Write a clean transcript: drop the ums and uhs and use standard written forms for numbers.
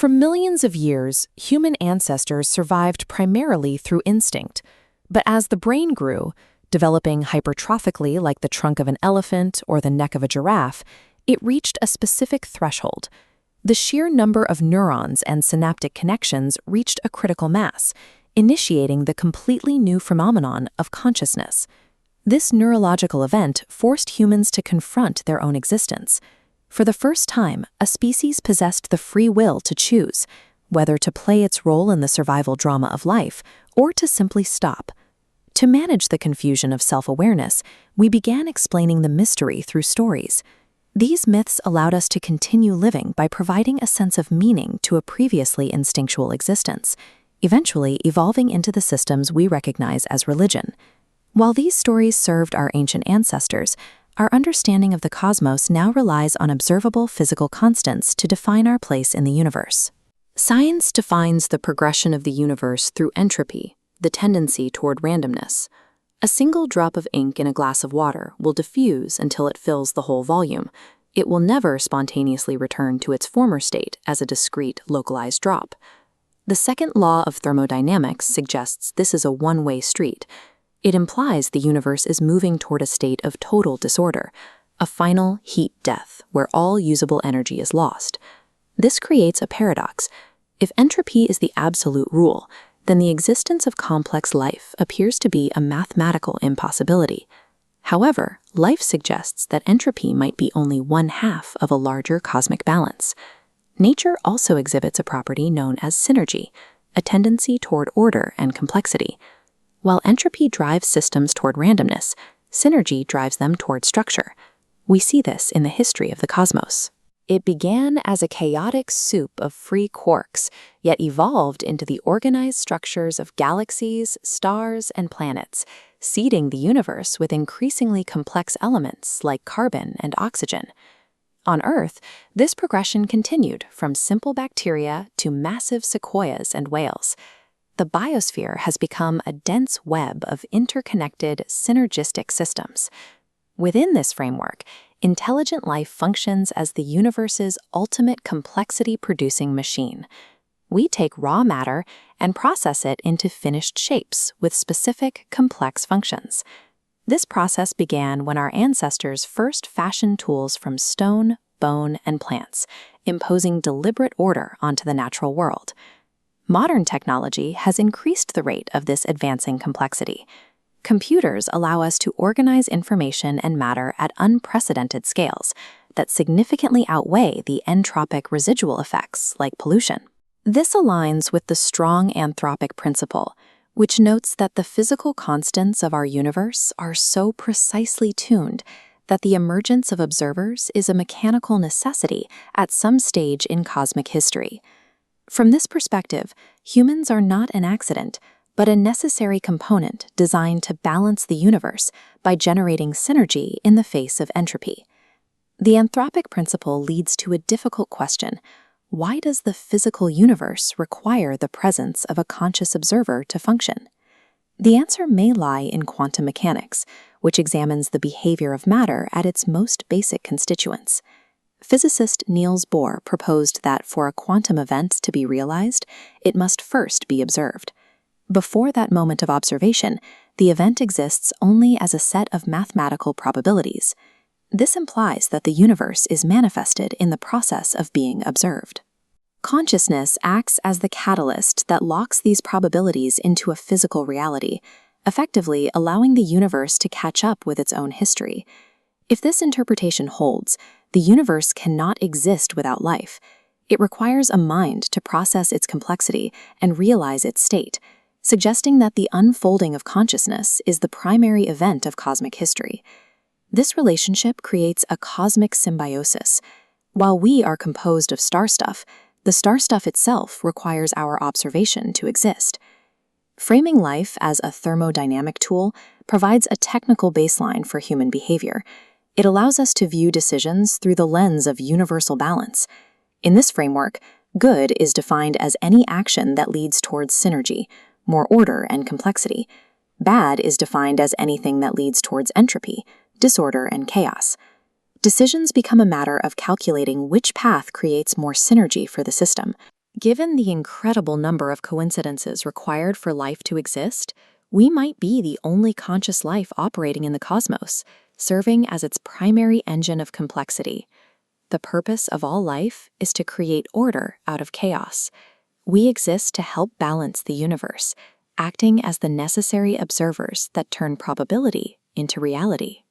For millions of years, human ancestors survived primarily through instinct. But as the brain grew, developing hypertrophically like the trunk of an elephant or the neck of a giraffe, it reached a specific threshold. The sheer number of neurons and synaptic connections reached a critical mass, initiating the completely new phenomenon of consciousness. This neurological event forced humans to confront their own existence. For the first time, a species possessed the free will to choose, whether to play its role in the survival drama of life or to simply stop. To manage the confusion of self-awareness, we began explaining the mystery through stories. These myths allowed us to continue living by providing a sense of meaning to a previously instinctual existence, eventually evolving into the systems we recognize as religion. While these stories served our ancient ancestors, our understanding of the cosmos now relies on observable physical constants to define our place in the universe. Science defines the progression of the universe through entropy, the tendency toward randomness. A single drop of ink in a glass of water will diffuse until it fills the whole volume. It will never spontaneously return to its former state as a discrete, localized drop. The second law of thermodynamics suggests this is a one-way street. It implies the universe is moving toward a state of total disorder, a final heat death where all usable energy is lost. This creates a paradox. If entropy is the absolute rule, then the existence of complex life appears to be a mathematical impossibility. However, life suggests that entropy might be only one half of a larger cosmic balance. Nature also exhibits a property known as synergy, a tendency toward order and complexity. While entropy drives systems toward randomness, synergy drives them toward structure. We see this in the history of the cosmos. It began as a chaotic soup of free quarks, yet evolved into the organized structures of galaxies, stars, and planets, seeding the universe with increasingly complex elements like carbon and oxygen. On Earth, this progression continued from simple bacteria to massive sequoias and whales. The biosphere has become a dense web of interconnected, synergistic systems. Within this framework, intelligent life functions as the universe's ultimate complexity-producing machine. We take raw matter and process it into finished shapes with specific, complex functions. This process began when our ancestors first fashioned tools from stone, bone, and plants, imposing deliberate order onto the natural world. Modern technology has increased the rate of this advancing complexity. Computers allow us to organize information and matter at unprecedented scales that significantly outweigh the entropic residual effects like pollution. This aligns with the strong Anthropic Principle, which notes that the physical constants of our universe are so precisely tuned that the emergence of observers is a mechanical necessity at some stage in cosmic history. From this perspective, humans are not an accident, but a necessary component designed to balance the universe by generating synergy in the face of entropy. The Anthropic Principle leads to a difficult question. Why does the physical universe require the presence of a conscious observer to function? The answer may lie in quantum mechanics, which examines the behavior of matter at its most basic constituents. Physicist Niels Bohr proposed that for a quantum event to be realized, it must first be observed. Before that moment of observation, the event exists only as a set of mathematical probabilities. This implies that the universe is manifested in the process of being observed. Consciousness acts as the catalyst that locks these probabilities into a physical reality, effectively allowing the universe to catch up with its own history. If this interpretation holds, the universe cannot exist without life. It requires a mind to process its complexity and realize its state, suggesting that the unfolding of consciousness is the primary event of cosmic history. This relationship creates a cosmic symbiosis. While we are composed of star stuff, the star stuff itself requires our observation to exist. Framing life as a thermodynamic tool provides a technical baseline for human behavior. It allows us to view decisions through the lens of universal balance. In this framework, good is defined as any action that leads towards synergy, more order and complexity. Bad is defined as anything that leads towards entropy, disorder, and chaos. Decisions become a matter of calculating which path creates more synergy for the system. Given the incredible number of coincidences required for life to exist, we might be the only conscious life operating in the cosmos, serving as its primary engine of complexity. The purpose of all life is to create order out of chaos. We exist to help balance the universe, acting as the necessary observers that turn probability into reality.